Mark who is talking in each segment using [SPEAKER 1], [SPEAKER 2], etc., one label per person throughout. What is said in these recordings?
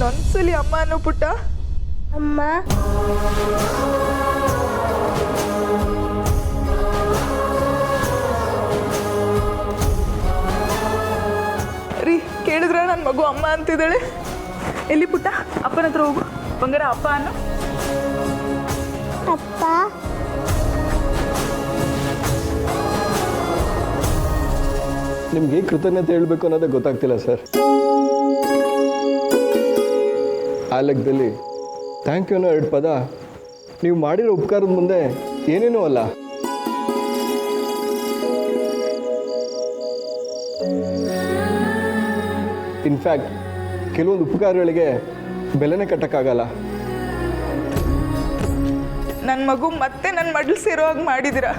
[SPEAKER 1] ಇನ್ನೊಂದ್ಸಲಿ ಅಮ್ಮ ಅನ್ನೋ ಪುಟ್ಟ.
[SPEAKER 2] ಅಮ್ಮ.
[SPEAKER 1] ರೀ ಕೇಳಿದ್ರ ನನ್ನ ಮಗು ಅಮ್ಮ ಅಂತಿದ್ದಾಳೆ. ಎಲ್ಲಿ ಪುಟ್ಟ? ಅಪ್ಪನ ಹತ್ರ ಹೋಗು. ಬಂಗಾರ ಅಪ್ಪ ಅನ್ನೋ.
[SPEAKER 2] ಅಪ್ಪ.
[SPEAKER 3] ನಿಮ್ಗೆ ಕೃತಜ್ಞತೆ ಹೇಳಬೇಕು ಅನ್ನೋದೇ ಗೊತ್ತಾಗ್ತಿಲ್ಲ ಸರ್. ಆ ಲೆಕ್ಕದಲ್ಲಿ ಥ್ಯಾಂಕ್ ಯು ಅನ್ನೋ 2 ಪದ ನೀವು ಮಾಡಿರೋ ಉಪಕಾರದ ಮುಂದೆ ಏನೇನೂ ಅಲ್ಲ. ಇನ್ಫ್ಯಾಕ್ಟ್ ಕೆಲವೊಂದು ಉಪಕಾರಗಳಿಗೆ ಬೆಲೆನೇ ಕಟ್ಟಕ್ಕಾಗಲ್ಲ.
[SPEAKER 1] ನನ್ನ ಮಗು ಮತ್ತೆ ನನ್ನ ಮಡ್ಲು ಸೇರೋ ಹಾಗೆ ಮಾಡಿದಿರ.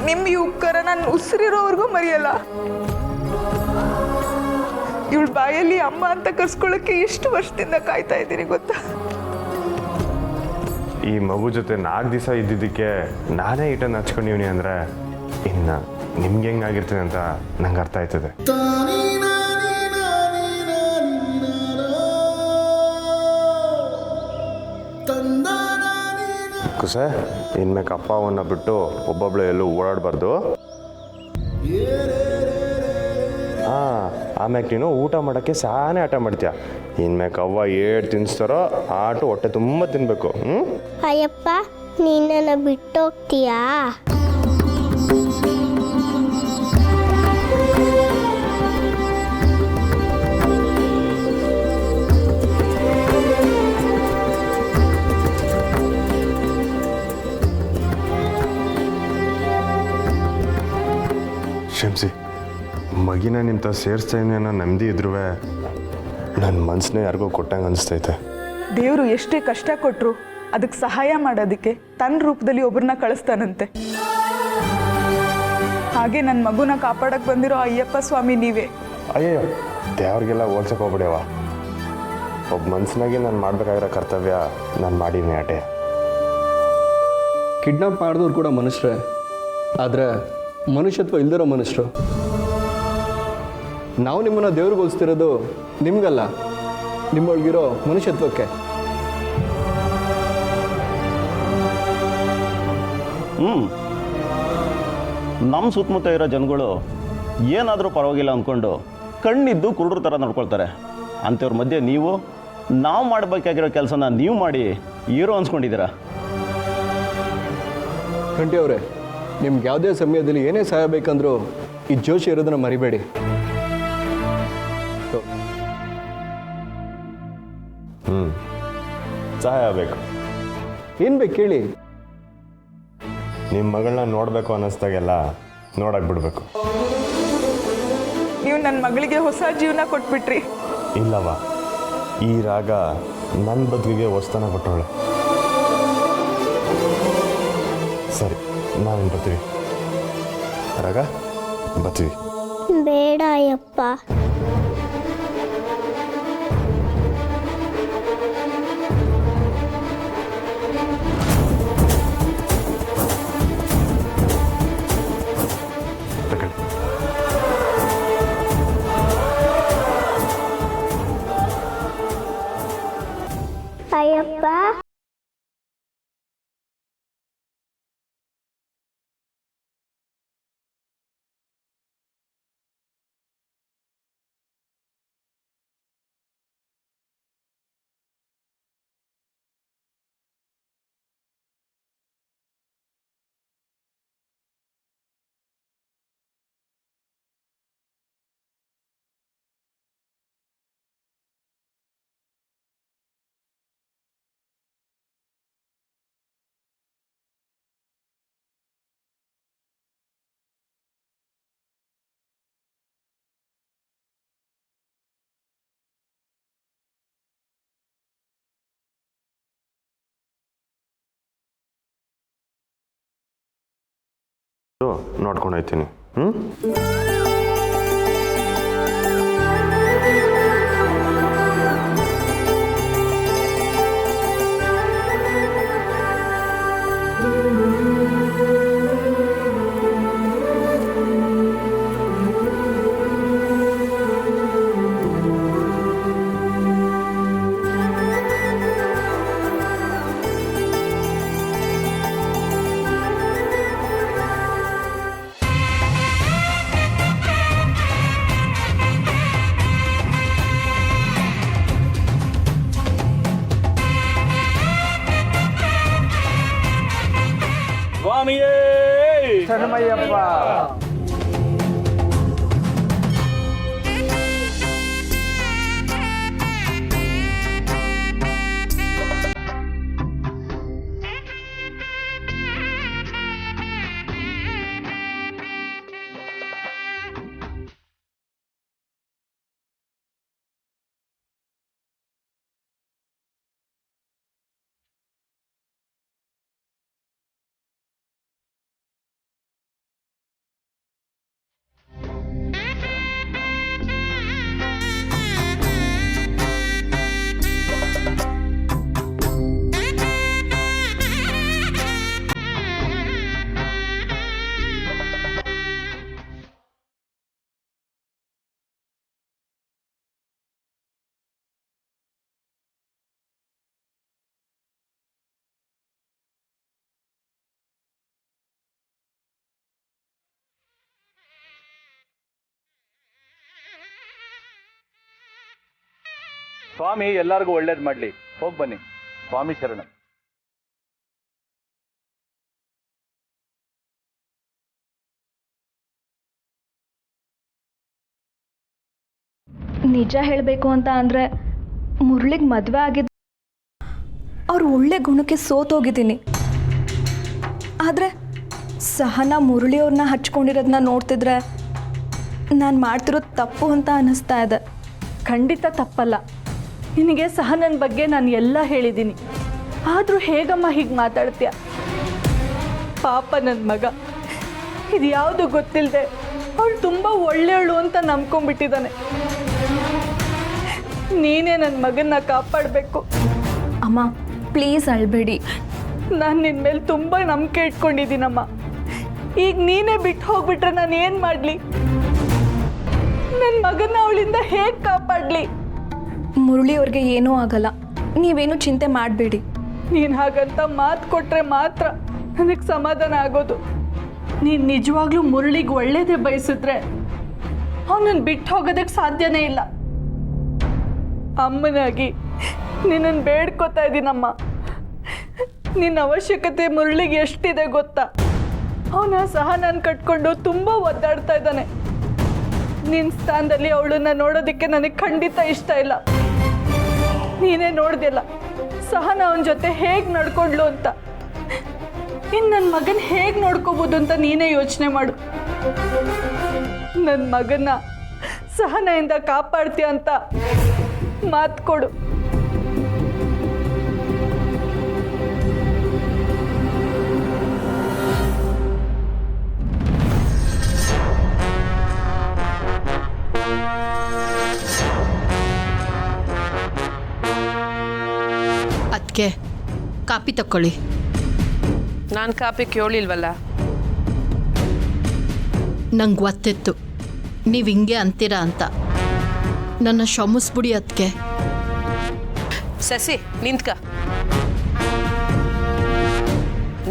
[SPEAKER 1] ನಿಮ್ಮ ಈ ಉಪಕಾರ ನಾನು ಉಸಿರಿರೋವರೆಗೂ ಮರೆಯಲ್ಲ. ಇವಳ ಬಾಯಲ್ಲಿ ಅಮ್ಮ ಅಂತ ಕರ್ಸ್ಕೊಳ್ಳೋಕ್ಕೆ ಎಷ್ಟು ವರ್ಷದಿಂದ ಕಾಯ್ತಾ ಇದ್ದೀನಿ ಗೊತ್ತಾ?
[SPEAKER 4] ಈ ಮಗು ಜೊತೆ 4 ದಿವಸ ಇದ್ದಿದ್ದಕ್ಕೆ ನಾನೇ ಈಟನ್ನು ಹಚ್ಕೊಂಡಿವ್ನಿ ಅಂದರೆ ಇನ್ನು ನಿಮ್ಗೆ ಹೆಂಗಾಗಿರ್ತೀನಿ ಅಂತ ನಂಗೆ ಅರ್ಥ ಆಯ್ತದೆ. ಕುಸೆ ಇನ್ಮೇಲೆ ಅಪ್ಪ ಅವನ್ನ ಬಿಟ್ಟು ಒಬ್ಬೊಬ್ಳು ಎಲ್ಲೂ ಓಡಾಡಬಾರ್ದು. ಆಮ್ಯಾಕೆ ನೀನು ಊಟ ಮಾಡೋಕ್ಕೆ ಸಾನೇ ಆಟ ಮಾಡ್ತೀಯ. ಇನ್ಮೇಲೆ ಅವ್ವ ಏಟ್ ತಿನ್ನಿಸ್ತಾರೋ ಆಟ ಹೊಟ್ಟೆ ತುಂಬ ತಿನ್ಬೇಕು.
[SPEAKER 2] ಅಯ್ಯಪ್ಪ, ನೀನನ್ನ ಬಿಟ್ಟೋಗ್ತೀಯಾ?
[SPEAKER 4] ಶಂಸಿ, ಮಗಿನ ನಿಂತ ಸೇರಿಸ್ತಾನೆ ಅನ್ನೋ ನೆಮ್ಮದಿ ಇದ್ರೂ ನನ್ನ ಮನಸ್ಸನ್ನೇ ಯಾರಿಗೋ ಕೊಟ್ಟಂಗೆ ಅನಿಸ್ತೈತೆ.
[SPEAKER 1] ದೇವರು ಎಷ್ಟೇ ಕಷ್ಟ ಕೊಟ್ಟರು ಅದಕ್ಕೆ ಸಹಾಯ ಮಾಡೋದಕ್ಕೆ ತನ್ನ ರೂಪದಲ್ಲಿ ಒಬ್ಬರನ್ನ ಕಳಿಸ್ತಾನಂತೆ. ಹಾಗೆ ನನ್ನ ಮಗುನ ಕಾಪಾಡಕ್ಕೆ ಬಂದಿರೋ ಅಯ್ಯಪ್ಪ ಸ್ವಾಮಿ ನೀವೇ.
[SPEAKER 4] ಅಯ್ಯೋ, ದೇವ್ರಿಗೆಲ್ಲ ಹೋಲ್ಸಕ್ಕೆ ಹೋಗ್ಬಿಡ್ಯವ. ಒಬ್ಬ ಮನ್ಸಿನಾಗೆ ನಾನು ಮಾಡಬೇಕಾಗಿರೋ ಕರ್ತವ್ಯ ನಾನು ಮಾಡೀನಿ ಆಟೆ.
[SPEAKER 3] ಕಿಡ್ನಾಪ್ ಮಾಡಿದವ್ರು ಕೂಡ ಮನುಷ್ಯರೇ, ಆದರೆ ಮನುಷ್ಯತ್ವ ಇಲ್ದಿರೋ ಮನುಷ್ಯರು. ನಾವು ನಿಮ್ಮನ್ನು ದೇವ್ರಿಗೆ ಹೋಲಿಸ್ತಿರೋದು ನಿಮ್ಗಲ್ಲ, ನಿಮ್ಮೊಳಗಿರೋ ಮನುಷ್ಯತ್ವಕ್ಕೆ.
[SPEAKER 5] ನಮ್ಮ ಸುತ್ತಮುತ್ತ ಇರೋ ಜನಗಳು ಏನಾದರೂ ಪರವಾಗಿಲ್ಲ ಅಂದ್ಕೊಂಡು ಕಣ್ಣಿದ್ದು ಕುರುಡ್ರ ಥರ ನೋಡ್ಕೊಳ್ತಾರೆ. ಅಂಥವ್ರ ಮಧ್ಯೆ ನಾವು ಮಾಡಬೇಕಾಗಿರೋ ಕೆಲಸನ ನೀವು ಮಾಡಿ ಹೀರೋ ಅನ್ಸ್ಕೊಂಡಿದ್ದೀರಾ.
[SPEAKER 3] ಕಂಠಿ ಅವರೇ, ನಿಮ್ಗೆ ಯಾವುದೇ ಸಮಯದಲ್ಲಿ ಏನೇ ಸಹಾಯ ಬೇಕಂದ್ರೂ ಈ ಜೋಶಿ ಇರೋದನ್ನ ಮರಿಬೇಡಿ.
[SPEAKER 4] ಸಹಾಯ ಬೇಕು.
[SPEAKER 3] ಏನು ಬೇಕು ಕೇಳಿ.
[SPEAKER 4] ನಿಮ್ಮ ಮಗಳನ್ನ ನೋಡಬೇಕು ಅನ್ನಿಸ್ದಾಗೆಲ್ಲ ನೋಡಕ್ಕೆ ಬಿಡಬೇಕು.
[SPEAKER 1] ನೀವು ನನ್ನ ಮಗಳಿಗೆ ಹೊಸ ಜೀವನ ಕೊಟ್ಬಿಟ್ರಿ.
[SPEAKER 4] ಇಲ್ಲವ, ಈ ರಾಗ ನನ್ನ ಬದುಕಿಗೆ ಹೊಸ್ತನ ಕೊಟ್ಟವಳೆ. ಸರಿ, ನಾವೇನು ಬರ್ತೀವಿ. ರಾಗ ಬರ್ತೀವಿ.
[SPEAKER 2] ಬೇಡ ಅಯ್ಯಪ್ಪ. ಅಯ್ಯಪ್ಪ.
[SPEAKER 4] ನೋಡ್ಕೊಂಡು ಹೋಗ್ತೀನಿ.
[SPEAKER 6] ಶರಣಮಯ್ಯಪ್ಪ.
[SPEAKER 7] ಸ್ವಾಮಿ ಎಲ್ಲರಿಗೂ ಒಳ್ಳೇದು ಮಾಡಲಿ. ಹೋಗಿ ಬನ್ನಿ. ಸ್ವಾಮಿ ಶರಣ.
[SPEAKER 8] ನಿಜ ಹೇಳಬೇಕು ಅಂತ ಅಂದರೆ ಮುರಳಿಗೆ ಮದುವೆ ಆಗಿದ್ದು ಅವ್ರು ಒಳ್ಳೆ ಗುಣಕ್ಕೆ ಸೋತೋಗಿದ್ದೀನಿ. ಆದರೆ ಸಹನಾ ಮುರಳಿಯವ್ರನ್ನ ಹಚ್ಕೊಂಡಿರೋದನ್ನ ನೋಡ್ತಿದ್ರೆ ನಾನು ಮಾಡ್ತಿರೋದು ತಪ್ಪು ಅಂತ ಅನ್ನಿಸ್ತಾ ಇದೆ.
[SPEAKER 1] ಖಂಡಿತ ತಪ್ಪಲ್ಲ. ನಿನಗೆ ಸಹನನ ಬಗ್ಗೆ ನಾನು ಎಲ್ಲ ಹೇಳಿದ್ದೀನಿ. ಆದರೂ ಹೇಗಮ್ಮ ಹೀಗೆ ಮಾತಾಡ್ತೀಯ? ಪಾಪ ನನ್ನ ಮಗ ಇದು ಯಾವುದು ಗೊತ್ತಿಲ್ಲದೆ ಅವಳು ತುಂಬ ಒಳ್ಳೆಯವಳು ಅಂತ ನಂಬ್ಕೊಂಡ್ಬಿಟ್ಟಿದ್ದಾನೆ. ನೀನೇ ನನ್ನ ಮಗನ್ನ ಕಾಪಾಡಬೇಕು.
[SPEAKER 8] ಅಮ್ಮ ಪ್ಲೀಸ್ ಅಳ್ಬೇಡಿ.
[SPEAKER 1] ನಾನು ನಿನ್ನ ಮೇಲೆ ತುಂಬ ನಂಬಿಕೆ ಇಟ್ಕೊಂಡಿದ್ದೀನಮ್ಮ. ಈಗ ನೀನೇ ಬಿಟ್ಟು ಹೋಗ್ಬಿಟ್ರೆ ನಾನು ಏನು ಮಾಡಲಿ? ನನ್ನ ಮಗನ ಅವಳಿಂದ ಹೇಗೆ ಕಾಪಾಡಲಿ?
[SPEAKER 8] ಮುರಳಿಯವ್ರಿಗೆ ಏನೂ ಆಗಲ್ಲ, ನೀವೇನು ಚಿಂತೆ ಮಾಡಬೇಡಿ.
[SPEAKER 1] ನೀನು ಹಾಗಂತ ಮಾತು ಕೊಟ್ಟರೆ ಮಾತ್ರ ನನಗೆ ಸಮಾಧಾನ ಆಗೋದು. ನೀನು ನಿಜವಾಗ್ಲೂ ಮುರಳಿಗೆ ಒಳ್ಳೇದೇ ಬಯಸಿದ್ರೆ ಅವನನ್ನು ಬಿಟ್ಟು ಹೋಗೋದಕ್ಕೆ ಸಾಧ್ಯನೇ ಇಲ್ಲ. ಅಮ್ಮನಾಗಿ ನಿನ್ನನ್ನು ಬೇಡ್ಕೋತಾ ಇದ್ದೀನಮ್ಮ. ನಿನ್ನ ಅವಶ್ಯಕತೆ ಮುರಳಿಗೆ ಎಷ್ಟಿದೆ ಗೊತ್ತಾ? ಅವನ ಸಹ ನಾನು ಕಟ್ಕೊಂಡು ತುಂಬ ಒದ್ದಾಡ್ತಾ ಇದ್ದಾನೆ. ನಿನ್ನ ಸ್ಥಾನದಲ್ಲಿ ಅವಳನ್ನ ನೋಡೋದಕ್ಕೆ ನನಗೆ ಖಂಡಿತ ಇಷ್ಟ ಇಲ್ಲ. ನೀನೇ ನೋಡ್ದಿಲ್ಲ ಸಹನ ಅವನ ಜೊತೆ ಹೇಗೆ ನಡ್ಕೊಂಡ್ಲು ಅಂತ. ಇನ್ನು ನನ್ನ ಮಗನ ಹೇಗೆ ನೋಡ್ಕೋಬೋದು ಅಂತ ನೀನೇ ಯೋಚನೆ ಮಾಡು. ನನ್ನ ಮಗನ ಸಹನೆಯಿಂದ ಕಾಪಾಡ್ತೀಯ ಅಂತ ಮಾತು ಕೊಡು.
[SPEAKER 9] ಅದಕ್ಕೆ ಕಾಪಿ ತಕ್ಕೊಳ್ಳಿ.
[SPEAKER 10] ನಾನು ಕಾಪಿ ಕೇಳಿಲ್ವಲ್ಲ.
[SPEAKER 9] ನಂಗೆ ಗೊತ್ತಿತ್ತು ನೀವು ಹಿಂಗೆ ಅಂತೀರಾ ಅಂತ. ನನ್ನ ಕ್ಷಮಿಸ್ಬಿಡಿ ಅದಕ್ಕೆ.
[SPEAKER 10] ಸಸಿ ನಿಂತ್ಕ.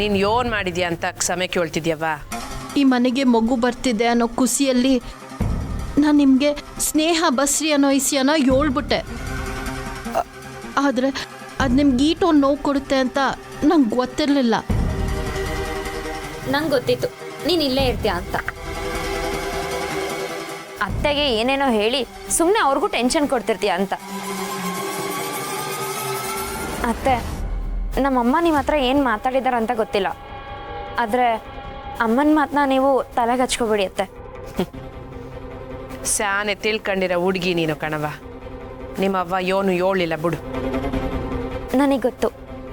[SPEAKER 10] ನೀನು ಯೋನ್ ಮಾಡಿದ್ಯಾ ಅಂತ ಕ್ಷಮೆ ಕೇಳ್ತಿದ್ಯವ್ವ.
[SPEAKER 9] ಈ ಮನೆಗೆ ಮಗು ಬರ್ತಿದೆ ಅನ್ನೋ ಖುಷಿಯಲ್ಲಿ ನಾನು ನಿಮಗೆ ಸ್ನೇಹ ಬಸ್ರಿ ಅನ್ನೋ ಇಸಿಯನ್ನ ಹೇಳ್ಬಿಟ್ಟೆ. ಆದರೆ ಅದು ನಿಮ್ಗೆ ಈಟೊಂದು ನೋವು ಕೊಡುತ್ತೆ ಅಂತ ನಂಗೆ ಗೊತ್ತಿರಲಿಲ್ಲ.
[SPEAKER 11] ನಂಗೆ ಗೊತ್ತಿತ್ತು ನೀನು ಇಲ್ಲೇ ಇರ್ತೀಯ ಅಂತ. ಅತ್ತೆಗೆ ಏನೇನೋ ಹೇಳಿ ಸುಮ್ಮನೆ ಅವ್ರಿಗೂ ಟೆನ್ಷನ್ ಕೊಡ್ತಿರ್ತೀಯ ಅಂತ. ಅತ್ತೆ, ನಮ್ಮಮ್ಮ ನಿಮ್ಮ ಹತ್ರ ಏನು ಮಾತಾಡಿದಾರ ಅಂತ ಗೊತ್ತಿಲ್ಲ. ಆದರೆ ಅಮ್ಮನ ಮಾತನ್ನ ನೀವು ತಲೆಗೆ ಹಚ್ಕೊಬೇಡಿ ಅತ್ತೆ.
[SPEAKER 10] ಸ್ಯಾನೆ ತಿಳ್ಕೊಂಡಿರೋ ಹುಡುಗಿ ನೀನು ಕಣವ. ನಿಮ್ಮವ್ವ ಯೋನು ಹೇಳಿಲ್ಲ ಬಿಡು.
[SPEAKER 11] ನನಗೆ ಗೊತ್ತು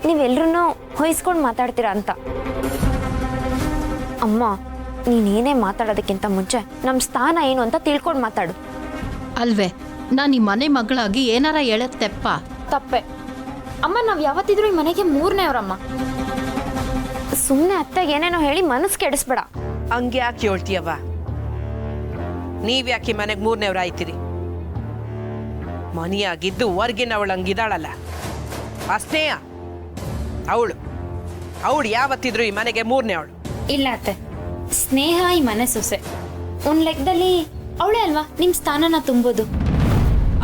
[SPEAKER 11] ನೀವೆಲ್ಲರೂ ಹೊಯ್ಸ್ಕೊಂಡು ಮಾತಾಡ್ತೀರಾ ಅಂತ. ಅಮ್ಮ, ನೀನೇನೇ ಮಾತಾಡೋದಕ್ಕಿಂತ ಮುಂಚೆ ನಮ್ಮ ಸ್ಥಾನ ಏನು ಅಂತ ತಿಳ್ಕೊಂಡು ಮಾತಾಡು.
[SPEAKER 9] ಅಲ್ವೇ, ನಾನು ಈ ಮನೆ ಮಗಳಾಗಿ ಏನಾರ ಹೇಳತ್ತೆಪ್ಪ?
[SPEAKER 11] ತಪ್ಪೆ ಅಮ್ಮ. ನಾವು ಯಾವತ್ತಿದ್ರೂ ಈ ಮನೆಗೆ ಮೂರನೇವ್ರಮ್ಮ. ಸುಮ್ಮನೆ ಅತ್ತೆಗೆ ಏನೇನೋ ಹೇಳಿ ಮನಸ್ಸು ಕೆಡಿಸ್ಬೇಡ.
[SPEAKER 10] ಹಂಗೆ ಯಾಕೆ ಹೇಳ್ತೀಯವ್ವ? ನೀವ್ಯಾಕೆ ಮನೆಗೆ ಮೂರನೇವ್ರು ಆಯ್ತೀರಿ? ಮನೆಯಾಗಿದ್ದು ಹೊರ್ಗಿನವಳು ಹಂಗಿದ್ದಾಳಲ್ಲ ಆ ಸ್ನೇಹ, ಅವಳು ಯಾವತ್ತಿದ್ರು ಈ ಮನೆಗೆ ಮೂರನೇ ಅವಳು.
[SPEAKER 11] ಇಲ್ಲ ಅತ್ತೆ, ಸ್ನೇಹ ಈ ಮನೆ ಸೊಸೆ. ಒಂದು ಲೆಕ್ಕದಲ್ಲಿ ಅವಳೇ ಅಲ್ವಾ ನಿಮ್ಮ ಸ್ಥಾನನ ತುಂಬೋದು.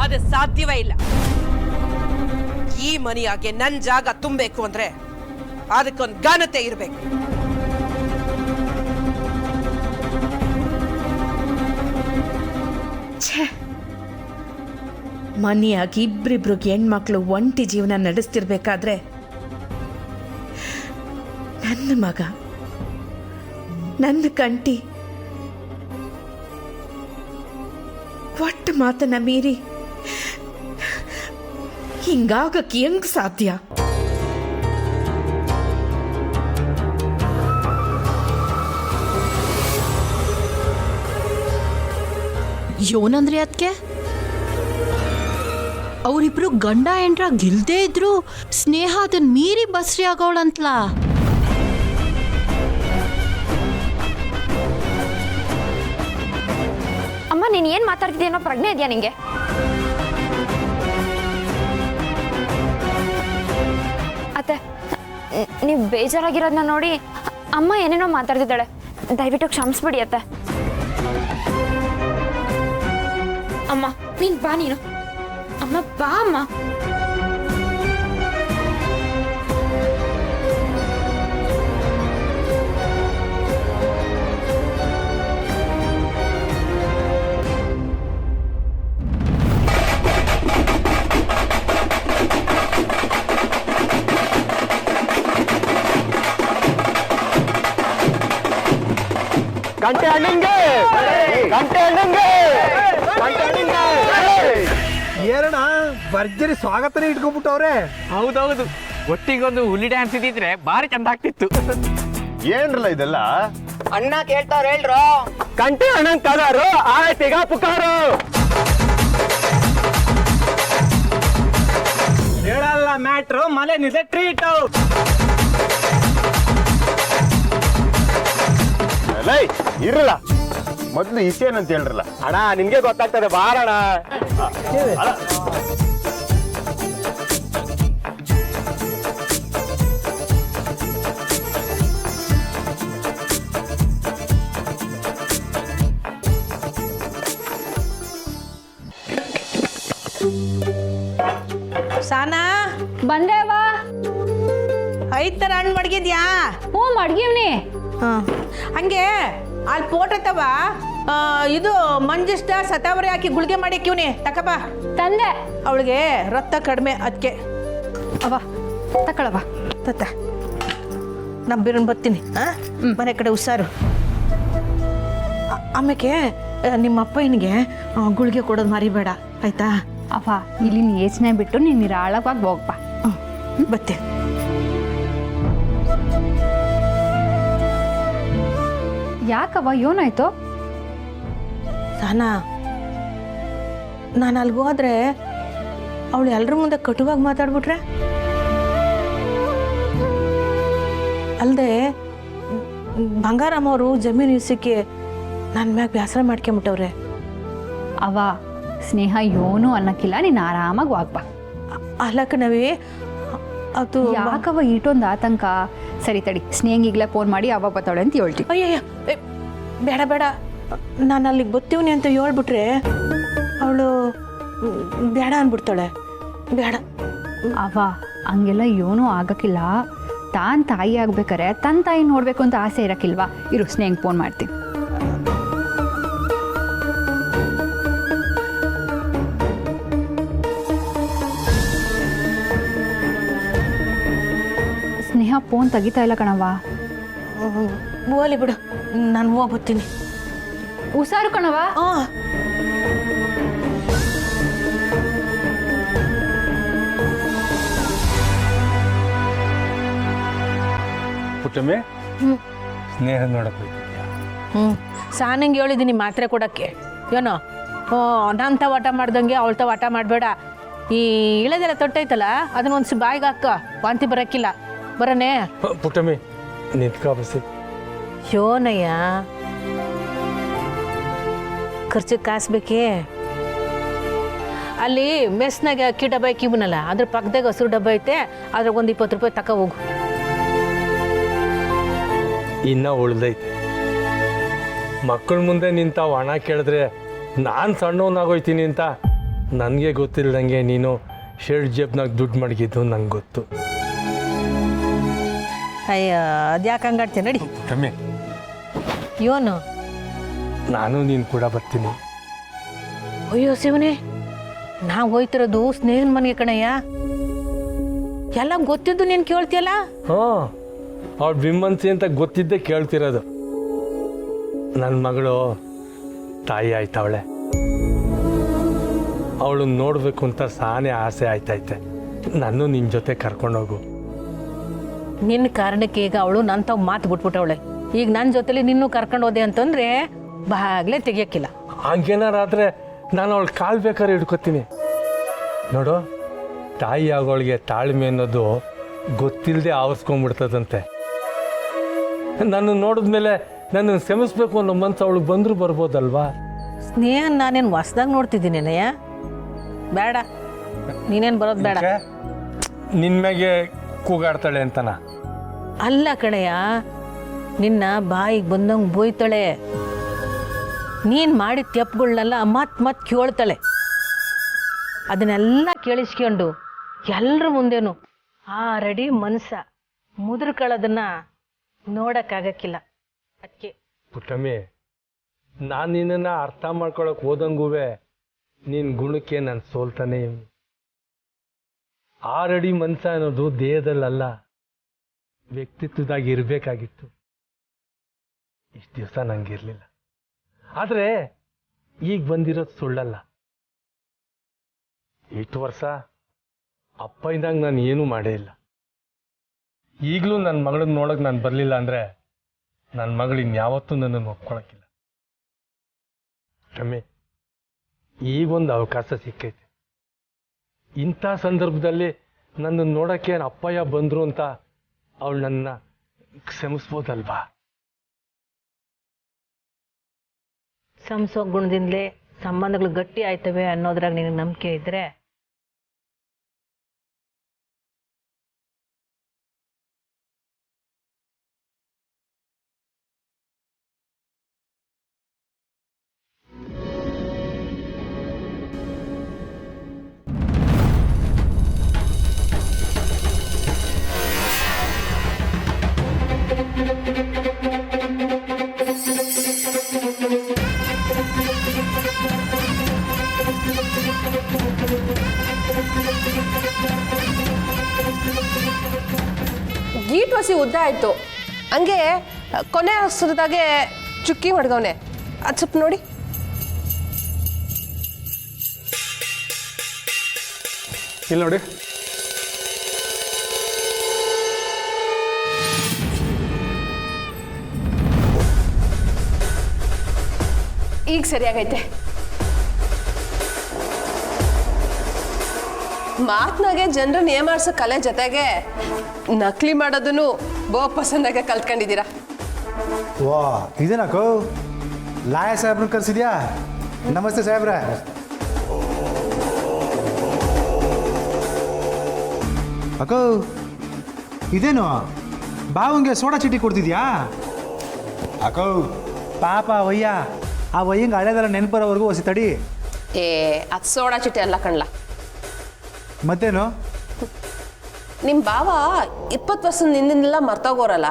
[SPEAKER 10] ಅದು ಸಾಧ್ಯವೇ ಇಲ್ಲ. ಈ ಮನೆಯಾಗೆ ನನ್ನ ಜಾಗ ತುಂಬಬೇಕು ಅಂದ್ರೆ ಅದಕ್ಕೊಂದು ಘನತೆ ಇರಬೇಕು. ಮನೆಯಾಗಿ ಇಬ್ಬರಿಬ್ರು ಹೆಣ್ಮಕ್ಳು ಒಂಟಿ ಜೀವನ ನಡೆಸ್ತಿರ್ಬೇಕಾದ್ರೆ ನನ್ನ ಮಗ ನನ್ನ ಕಂಟಿ ಒಟ್ಟು ಮಾತನ್ನ ಮೀರಿ ಹಿಂಗಾಗಕ್ಕೆ ಹೆಂಗ್ ಸಾಧ್ಯ?
[SPEAKER 9] ಯೋನಂದ್ರೆ ಅದಕ್ಕೆ ಅವರಿಬ್ರು ಗಂಡ ಹೆಂಡ್ರ ಗಿಲ್ದೇ ಇದ್ರು ಸ್ನೇಹ ಅದನ್ನ ಮೀರಿ ಬಸ್ರಿ ಆಗೋಳಂತಲ.
[SPEAKER 11] ಅಮ್ಮ ನೀನು ಏನು ಮಾತಾಡ್ತಿದ್ದೀನೋ ಪ್ರಜ್ಞೆ ಇದೆಯಾ ನಿಂಗೆ? ಅತ್ತೆ ನೀವು ಬೇಜಾರಾಗಿರೋದನ್ನ ನೋಡಿ ಅಮ್ಮ ಏನೇನೋ ಮಾತಾಡ್ತಿದ್ದಾಳೆ, ದಯವಿಟ್ಟು ಕ್ಷಮಿಸ್ಬಿಡಿ ಅತ್ತೆ. ಅಮ್ಮ ನೀನು ಬಾ, ನೀನು ಅಮ್ಮ ಬಾ ಅಮ್ಮ.
[SPEAKER 3] ಗಂಟೆ ಹಣ್ಣಿಂಗೆ
[SPEAKER 6] ಏನಣ್ಣ ಭರ್ಜರಿ ಸ್ವಾಗತನೇ ಇಟ್ಕೊಂಡ್ಬಿಟ್ಟವ್ರೆ.
[SPEAKER 7] ಹೌದೌದು, ಒಟ್ಟಿಗೊಂದು ಹುಲಿ ಡ್ಯಾನ್ಸ್ ಇದ್ದಿದ್ರೆ ಭಾರಿ ಚಂದ ಆಗ್ತಿತ್ತು.
[SPEAKER 5] ಏನ್ರಲ್ಲ ಇದೆಲ್ಲ?
[SPEAKER 6] ಅಣ್ಣ ಕೇಳ್ತಾರ ಹೇಳ್ರು.
[SPEAKER 3] ಗಂಟೆ ಹಣ್ಣಂಗ್ ಕಲಾರು ಆಯ್ತೀಗ ಪುಕಾರು.
[SPEAKER 6] ಹೇಳಲ್ಲ ಮ್ಯಾಟ್ರು, ಮಲೆ ನಿದೆ ಟ್ರೀಟ್.
[SPEAKER 5] ಇರಲ್ಲ ಮೊದ್ಲು ಇಸೇನಂತ ಹೇಳ್ರಲ್ಲ.
[SPEAKER 3] ಅಣ್ಣ ನಿನ್ಗೆ ಗೊತ್ತಾಗ್ತದೆ ಬಾರಣ.
[SPEAKER 10] ಸಾನಾ
[SPEAKER 1] ಬಂದೇವಾ?
[SPEAKER 10] ಐತರ ಹಣ್ಣು ಮಡಗಿದ್ಯಾ?
[SPEAKER 1] ಹ್ಞೂ ಮಡ್ಗಿವ್ನಿ.
[SPEAKER 10] ಹಂಗೆ ಅಲ್ಲಿ ಪೋಟತ್ತವ ಇದು ಮಂಜಿಷ್ಟ ಸತಾವರಿ ಹಾಕಿ ಗುಳಿಗೆ ಮಾಡಿಕ್ಕಿವ್ನಿ, ತಕಬ.
[SPEAKER 1] ತಂದೆ
[SPEAKER 10] ಅವಳಿಗೆ ರಕ್ತ ಕಡಿಮೆ, ಅದಕ್ಕೆ
[SPEAKER 1] ಅವ ತಕೊಳವ.
[SPEAKER 10] ತತ್ತ ನಮ್ಮ ಬಿರನ್ ಬರ್ತೀನಿ. ಮನೆ ಕಡೆ ಹುಷಾರು. ಆಮೇಲೆ ನಿಮ್ಮ ಅಪ್ಪನಿಗೆ ಗುಳಿಗೆ ಕೊಡೋದು ಮರಿಬೇಡ ಆಯ್ತಾ?
[SPEAKER 1] ಅವ ಇಲ್ಲಿ ಯೋಚನೆ ಬಿಟ್ಟು ನೀನು ನಿರಾಳವಾಗಿ ಹೋಗ್ಬ.
[SPEAKER 10] ಬತ್ತೆ.
[SPEAKER 1] ಯಾಕವ ಏನಾಯ್ತು?
[SPEAKER 10] ಸಾನಾ, ನಾನು ಅಲ್ಲಿಗೆ ಹೋದ್ರೆ ಅವಳು ಎಲ್ಲರ ಮುಂದೆ ಕಟುವಾಗಿ ಮಾತಾಡ್ಬಿಟ್ರೆ, ಅಲ್ಲದೆ ಬಂಗಾರಮ್ಮ ಅವರು ಜಮೀನು ಇಸಕ್ಕೆ ನನ್ನ ಮ್ಯಾಗ ಬೇಸರ ಮಾಡ್ಕೊಂಬಿಟ್ಟವ್ರೆ.
[SPEAKER 1] ಅವ ಸ್ನೇಹ ಏನೂ ಅನ್ನಕ್ಕಿಲ್ಲ, ನೀನು ಆರಾಮಾಗಿ ಹೋಗ್ಬ.
[SPEAKER 10] ಅಲ್ಲಕ್ಕ ನವಿ ಅದು
[SPEAKER 1] ಯಾಕವ ಇಟ್ಟೊಂದು ಆತಂಕ? ಸರಿ ತಡಿ, ಸ್ನೇಹಿಗ್ಲೇ ಫೋನ್ ಮಾಡಿ ಅವಾಗ ಬರ್ತಾಳೆ ಅಂತ ಹೇಳ್ತೀವಿ.
[SPEAKER 10] ಅಯ್ಯಯ್ಯ ಬೇಡ ಬೇಡ, ನಾನು ಅಲ್ಲಿಗೆ ಬರ್ತೀವ್ನಿ ಅಂತ ಹೇಳ್ಬಿಟ್ರೆ ಅವಳು ಬೇಡ ಅಂದ್ಬಿಡ್ತಾಳೆ. ಬೇಡ
[SPEAKER 1] ಅವ ಹಂಗೆಲ್ಲ ಏನೂ ಆಗಕ್ಕಿಲ್ಲ. ತಾನು ತಾಯಿ ಆಗ್ಬೇಕಾರೆ ತನ್ನ ತಾಯಿ ನೋಡಬೇಕು ಅಂತ ಆಸೆ ಇರಕ್ಕಿಲ್ವಾ? ಇರು, ಸ್ನೇಹಿಗೆ ಫೋನ್ ಮಾಡ್ತೀನಿ. ಸ್ನೇಹ ಫೋನ್ ತೆಗಿತಾ ಇಲ್ಲ ಕಣವ್ವ.
[SPEAKER 10] ಓಲಿ ಬಿಡು, ನಾನು ಹೋಗ್ಬರ್ತೀನಿ.
[SPEAKER 1] ಹುಷಾರು ಕಣವ.
[SPEAKER 6] ಪುಟ್ಟಮ್ಮೆ, ಸ್ನೇಹ ನೋಡಕ್ ಹೋಗ್ತಿದ್ಯಾ?
[SPEAKER 10] ಸಾನಂಗೆ ಹೇಳಿದ್ದೀನಿ ಮಾತ್ರೆ ಕೊಡಕ್ಕೆ. ಏನೋ ನಾನು ತವಾಟ ಮಾಡ್ದಂಗೆ ಅವಳು ತವಾಟ ಮಾಡಬೇಡ. ಈ ಇಳೆದೆಲ್ಲ ತೊಟ್ಟೈತಲ್ಲ ಅದನ್ನ ಒಂದ್ಸಿ ಬಾಯಿಗೆ ಹಾಕ, ವಾಂತಿ ಬರೋಕ್ಕಿಲ್ಲ. ಬರನೇ
[SPEAKER 6] ಪುಟ್ಟಮ್ಮೆ ನಿಂತ್ಕೊ ಬಸ್ಸಿ.
[SPEAKER 10] ಯೋನಯ್ಯ, ಖರ್ಚಿಗೆ ಕಾಸು ಬೇಕೇ? ಅಲ್ಲಿ ಮೆಸ್ನಾಗ ಅಕ್ಕಿ ಡಬ್ಬ ಇಕ್ಕಿವನಲ್ಲ, ಅದ್ರ ಪಕ್ಕದಾಗ ಹಸಿರು ಡಬ್ಬ ಐತೆ, ಅದ್ರಾಗ ಒಂದು 20 ರೂಪಾಯಿ ತಕ ಹೋಗು.
[SPEAKER 6] ಇನ್ನ ಉಳ್ದೈತೆ. ಮಕ್ಕಳ ಮುಂದೆ ನಿಂತಾವು ಹಣ ಕೇಳಿದ್ರೆ ನಾನು ಸಣ್ಣವನಾಗೋಯ್ತೀನಿ ಅಂತ ನನಗೆ ಗೊತ್ತಿಲ್ದಂಗೆ ನೀನು ಶರ್ಟ್ ಜೇಬ್ನಾಗ ದುಡ್ಡು ಮಡಗಿದ್ದು ನಂಗೆ ಗೊತ್ತು.
[SPEAKER 10] ಅಯ್ಯ, ಅದ್ಯಾಕೆ ಹಂಗಾಡ್ತೀನಿ ನಡಿ.
[SPEAKER 6] ಕಮ್ಮಿ
[SPEAKER 10] ಯೋನು,
[SPEAKER 6] ನಾನು ನೀನು ಕೂಡ ಬರ್ತೀನಿ.
[SPEAKER 10] ಅಯ್ಯೋ ಶಿವನೇ, ನಾವು ಹೋಯ್ತಿರೋದು ಸ್ನೇಹನ ಮನೆಗೆ ಕಣಯ್ಯ. ಎಲ್ಲ ಗೊತ್ತಿದ್ದು ನೀನು ಕೇಳ್ತೀಯಲ್ಲ.
[SPEAKER 6] ಹಾಂ, ಅವಳು ಬಿಮ್ಮನ್ಸಿ ಅಂತ ಗೊತ್ತಿದ್ದೇ ಕೇಳ್ತಿರೋದು. ನನ್ನ ಮಗಳು ತಾಯಿ ಆಯ್ತವಳೆ. ಅವಳು ನೋಡಬೇಕು ಅಂತ ಸಾನೇ ಆಸೆ ಆಯ್ತೈತೆ. ನಾನು ನಿನ್ನ ಜೊತೆ ಕರ್ಕೊಂಡೋಗು.
[SPEAKER 10] ನಿನ್ನ ಕಾರಣಕ್ಕೆ ಈಗ ಅವಳು ನನ್ನ ತಾವು ಮಾತು ಬಿಟ್ಬಿಟ್ಟವಳೆ. ಈಗ ನನ್ನ ಜೊತೆಲಿ ನಿನ್ನೂ ಕರ್ಕೊಂಡು ಹೋದೆ ಅಂತಂದರೆ ಬಾಗ್ಲೇ ತೆಗಿಯೋಕ್ಕಿಲ್ಲ.
[SPEAKER 6] ಹಂಗೇನಾರಾದರೆ ನಾನು ಅವಳು ಕಾಲು ಬೇಕಾದ್ರೆ ಹಿಡ್ಕೊತೀನಿ. ನೋಡು, ತಾಯಿ ಆಗೋಳಿಗೆ ತಾಳ್ಮೆ ಅನ್ನೋದು ಗೊತ್ತಿಲ್ಲದೆ ಆವರಿಸ್ಕೊಂಡ್ಬಿಡ್ತದಂತೆ. ನನ್ನ ನೋಡಿದ್ಮೇಲೆ ನನ್ನನ್ನು ಕ್ಷಮಿಸ್ಬೇಕು ಅನ್ನೋ ಮನ್ಸು ಅವಳಿಗೆ ಬಂದರೂ ಬರ್ಬೋದಲ್ವಾ?
[SPEAKER 10] ಸ್ನೇಹ ನಾನೇನು ಹೊಸ್ದಾಗಿ ನೋಡ್ತಿದ್ದೀನೇನಯ್ಯ. ಬೇಡ, ನೀನೇನು ಬರೋದು ಬೇಡ.
[SPEAKER 6] ನಿನ್ನ ಮ್ಯಾಗೆ ಕೂಗಾಡ್ತಾಳೆ ಅಂತನ?
[SPEAKER 10] ಅಲ್ಲ ಕಣಯ್ಯ, ನಿನ್ನ ಬಾಯಿಗೆ ಬಂದಂಗೆ ಬೋಯ್ತಾಳೆ. ನೀನು ಮಾಡಿದ ತೆಪ್ಪುಗಳನ್ನೆಲ್ಲ ಮತ್ತೆ ಕೇಳ್ತಾಳೆ. ಅದನ್ನೆಲ್ಲ ಕೇಳಿಸ್ಕೊಂಡು ಎಲ್ಲರ ಮುಂದೇನು ಆಲ್ರೆಡಿ ಮನಸ್ಸ ಮುದುರ್ಕೊಳ್ಳೋದನ್ನ ನೋಡೋಕ್ಕಾಗಕ್ಕಿಲ್ಲ. ಅದಕ್ಕೆ
[SPEAKER 6] ಪುಟ್ಟಮ್ಮಿ, ನಾನು ನಿನ್ನನ್ನು ಅರ್ಥ ಮಾಡ್ಕೊಳಕ್ಕೆ ಹೋದಂಗೂ ನಿನ್ನ ಗುಣಕ್ಕೆ ನಾನು ಸೋಲ್ತಾನೆ. ಆಲ್ರೆಡಿ ಮನಸ್ಸ ಅನ್ನೋದು ದೇಹದಲ್ಲಲ್ಲ, ವ್ಯಕ್ತಿತ್ವದಾಗ ಇರಬೇಕಾಗಿತ್ತು. ಇಷ್ಟು ದಿವಸ ನಂಗಿರಲಿಲ್ಲ. ಆದರೆ ಈಗ ಬಂದಿರೋದು ಸುಳ್ಳಲ್ಲ. ಇಷ್ಟು ವರ್ಷ ಅಪ್ಪ ಇದ್ದಾಗ ನಾನು ಏನೂ ಮಾಡೇ ಇಲ್ಲ. ಈಗಲೂ ನನ್ನ ಮಗಳನ್ನ ನೋಡೋಕೆ ನಾನು ಬರಲಿಲ್ಲ ಅಂದರೆ ನನ್ನ ಮಗಳು ಇನ್ಯಾವತ್ತೂ ನನ್ನನ್ನು ಒಪ್ಕೊಳಕ್ಕಿಲ್ಲ. ಕ್ಷಮೆ, ಈಗೊಂದು ಅವಕಾಶ ಸಿಕ್ಕೈತೆ. ಇಂಥ ಸಂದರ್ಭದಲ್ಲಿ ನನ್ನನ್ನು ನೋಡೋಕ್ಕೆ ಅಪ್ಪಯ್ಯ ಬಂದರು ಅಂತ ಅವಳು ನನ್ನ ಕ್ಷಮಿಸ್ಬೋದಲ್ವಾ?
[SPEAKER 10] ಸಂಸೋ ಗುಣದಿಂದಲೇ ಸಂಬಂಧಗಳು ಗಟ್ಟಿ ಆಯ್ತವೆ ಅನ್ನೋದ್ರಾಗ ನಿನಗೆ ನಂಬಿಕೆ ಇದ್ದರೆ
[SPEAKER 12] ಗೀಟ್ವಸಿ ಉದ್ದ ಆಯಿತು. ಹಂಗೆ ಕೊನೆ ಹಸ್ರದಾಗೆ ಚುಕ್ಕಿ ಮಡ್ಗವನೆ. ಅದು ಸ್ವಲ್ಪ ನೋಡಿ.
[SPEAKER 7] ಇಲ್ಲಿ ನೋಡಿ.
[SPEAKER 12] ಈಗ ಸರಿಯಾಗೈತೆ. ಮಾತನಾಗೆ ಜನರನ್ನ ಏಮಾರ್ಸೋ ಕಲೆ ಜೊತೆಗೆ ನಕಲಿ ಮಾಡೋದನ್ನು ಪಸಂದಾಗೆ ಕಲ್ತ್ಕೊಂಡಿದ್ದೀರಾ.
[SPEAKER 13] ವಾ, ಇದೇನಾಕೋ ಲಾಯ ಸಾಹೇಬ್ರನ್ನ ಕರ್ಸಿದ್ಯಾ? ನಮಸ್ತೆ ಸಾಹೇಬ್ರ. ಅಕ್ಕೋ, ಇದೇನು ಬಾವಂಗೆ ಸೋಡಾ ಚೀಟಿ ಕೊಡ್ತಿದ್ಯಾ? ಅಕ್ಕೋ ಪಾಪ ಅವಯ್ಯ, ಆ ವಯ್ಯಂಗೆ ಹಳೆದೆಲ್ಲ ನೆನಪರೋವರೆಗೂ ಹೊಸಿ ತಡಿ.
[SPEAKER 12] ಅದು ಸೋಡಾ ಚೀಟಿ ಅಲ್ಲ ಕಣ್ಲ.
[SPEAKER 13] ಮತ್ತೇನು?
[SPEAKER 12] ನಿಮ್ಮ ಬಾವ 20 ವರ್ಷದ ಹಿಂದಿನೆಲ್ಲ ಮರ್ತೋಗೋರಲ್ಲ,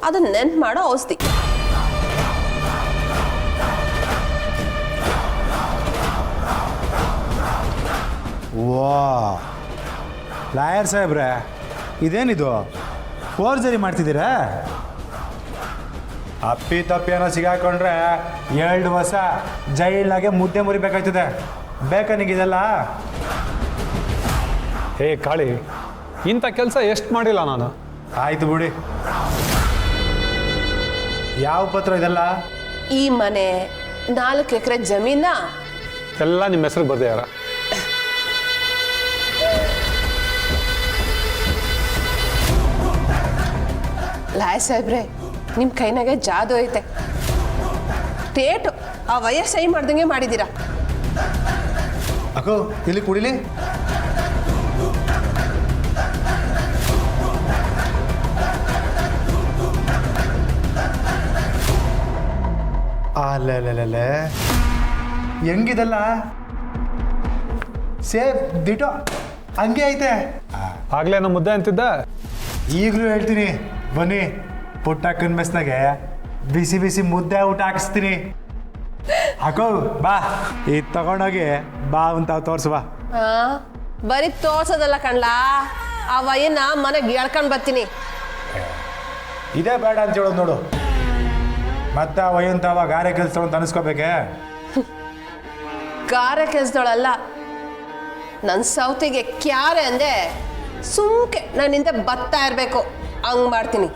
[SPEAKER 12] ಅದನ್ನ ನೆನ್ಪು ಮಾಡೋ ಔಷಧಿ.
[SPEAKER 13] ವಾ, ಲಾಯರ್ ಸಾಹೇಬ್ರೆ, ಇದೇನಿದು ಫೋರ್ಜರಿ ಮಾಡ್ತಿದ್ದೀರಾ? ಅಪ್ಪಿ ತಪ್ಪೇನೋ ಸಿಗಾಕೊಂಡ್ರೆ 2 ವರ್ಷ ಜೈಲಾಗೆ ಮುದ್ದೆ ಮುರಿಬೇಕಾಯ್ತದೆ. ಬೇಕಾ ನಿಗಿದೆಲ್ಲ?
[SPEAKER 7] ಹೇ ಕಾಳಿ, ಇಂಥ ಕೆಲಸ ಎಷ್ಟು ಮಾಡಿಲ್ಲ ನಾನು.
[SPEAKER 13] ಆಯ್ತು ಬಿಡಿ. ಯಾವ ಪತ್ರ ಇದೆಲ್ಲ?
[SPEAKER 12] ಈ ಮನೆ 4 ಎಕರೆ ಜಮೀನ
[SPEAKER 7] ಎಲ್ಲ ನಿಮ್ಮ ಹೆಸರು ಬರ್ದ್ಯಾರ.
[SPEAKER 12] ಲಾಯ್ ಸಾಹೇಬ್ರೆ, ನಿಮ್ಮ ಕೈನಾಗೆ ಜಾದು ಐತೆ. ಟೇಟು ಆ ವಯಸ್ಸು ಸಹಿ ಮಾಡ್ದಂಗೆ ಮಾಡಿದ್ದೀರಾ.
[SPEAKER 13] ಅಕ್ಕೋ, ಇಲ್ಲಿ ಕುಡಿಲಿ. ಅಲ್ಲೇ ಹೆಂಗಿದಲ್ಲ? ಸೇಫ್ ದಿಟೋ ಹಂಗೆ ಐತೆ.
[SPEAKER 7] ಆಗ್ಲೇ ನಮ್ಮ ಮುದ್ದೆ ಅಂತಿದ್ದ.
[SPEAKER 13] ಈಗಲೂ ಹೇಳ್ತೀನಿ, ಬನ್ನಿ ಪುಟ್ಟಕ್ಕನ ಮೆಸ್ನಾಗೆ ಬಿಸಿ ಬಿಸಿ ಮುದ್ದೆ ಊಟ ಹಾಕಿಸ್ತೀನಿ. ಹಾಕೋ ಬಾ, ಇದು ತಗೊಂಡೋಗಿ ಬಾ ಅಂತ ತೋರಿಸುವ.
[SPEAKER 12] ಬರೀ ತೋರ್ಸೋದಲ್ಲ ಕಣ್ಲಾ ಆ ವಯ್ಯನ ಮನೆಗೆ ಎಳ್ಕೊಂಡು ಬರ್ತೀನಿ.
[SPEAKER 13] ಇದೇ ಬೇಡ ಅಂತ ಹೇಳೋದು ನೋಡು. ಮತ್ತೆ ಆ ವಯ್ಯಂತವ ಗಾರೆ ಕೆಲಸ ಅಂತ ಅನಿಸ್ಕೋಬೇಕೆ?
[SPEAKER 12] ಗಾರೆ ಕೆಲ್ಸದೊಳಲ್ಲ, ನನ್ನ ಸೌತಿಗೆ ಕ್ಯಾರೆ ಅಂದೆ ಸುಮ್ಕೆ ನನ್ನಿಂದ ಬರ್ತಾ ಇರಬೇಕು, ಹಂಗೆ ಮಾಡ್ತೀನಿ.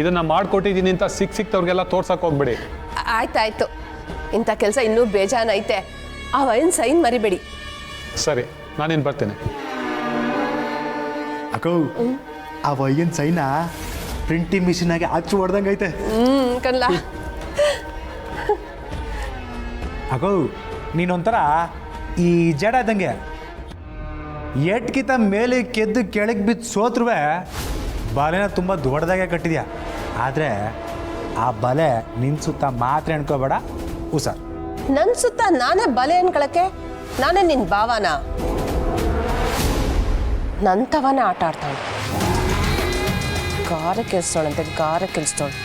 [SPEAKER 7] ಇದನ್ನ ಮಾಡ್ಕೊಟ್ಟಿದ್ದೀನಿ ಅಂತ ಸಿಕ್ತವ್ರಿಗೆಲ್ಲ ತೋರ್ಸಕ್ಕೆ ಹೋಗ್ಬೇಡಿ.
[SPEAKER 12] ಆಯ್ತಾಯ್ತು, ಇಂಥ ಕೆಲಸ ಇನ್ನೂ ಬೇಜಾನೈತೆ. ಆ ವಯನ್ ಸೈನ್ ಮರಿಬೇಡಿ.
[SPEAKER 7] ಸರಿ, ನಾನೇನು ಬರ್ತೇನೆ.
[SPEAKER 13] ಅಕ್ಕೋ, ಆ ವಯ್ಯನ್ ಸೈನ ಪ್ರಿಂಟಿಂಗ್ ಮಿಷಿನಾಗೆ ಹಚ್ಚು ಹೊಡ್ದಂಗೈತೆ.
[SPEAKER 12] ಕಣ್ಲಾ
[SPEAKER 13] ಅಕ್ಕೋ, ನೀನೊಂಥರ ಈ ಜಡ ಇದ್ದಂಗೆ ಎಟ್ಕಿತ ಮೇಲೆ ಕೆದ್ದು ಕೆಳಗೆ ಬಿದ್ದು ಸೋತ್ರುವೆ ಬಲೆನ ತುಂಬ ದೊಡ್ಡದಾಗೆ ಕಟ್ಟಿದ್ಯಾ. ಆದರೆ ಆ ಬಲೆ ನಿನ್ನ ಸುತ್ತ ಮಾತ್ರ ಎಣ್ಕೋಬೇಡ, ಹುಷಾರ್.
[SPEAKER 12] ನನ್ನ ಸುತ್ತ ನಾನೇ ಬಲೆ ಅನ್ಕೊಳಕ್ಕೆ? ನಾನೇ ನಿನ್ನ ಭಾವನ? ನಂತವನ ಆಟ ಆಡ್ತಾಳೆ. ಗಾರೆ ಕೆಲ್ಸೋಳಂತೆ, ಗಾರೆ ಕೆಲ್ಸೋಳು.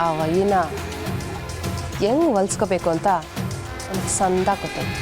[SPEAKER 12] ಆ ವಯ್ಯನ ಹೆಂಗೆ ಹೊಲ್ಸ್ಕೋಬೇಕು ಅಂತ ಸಂದ ಗೊತ್ತಾಯ್ತು.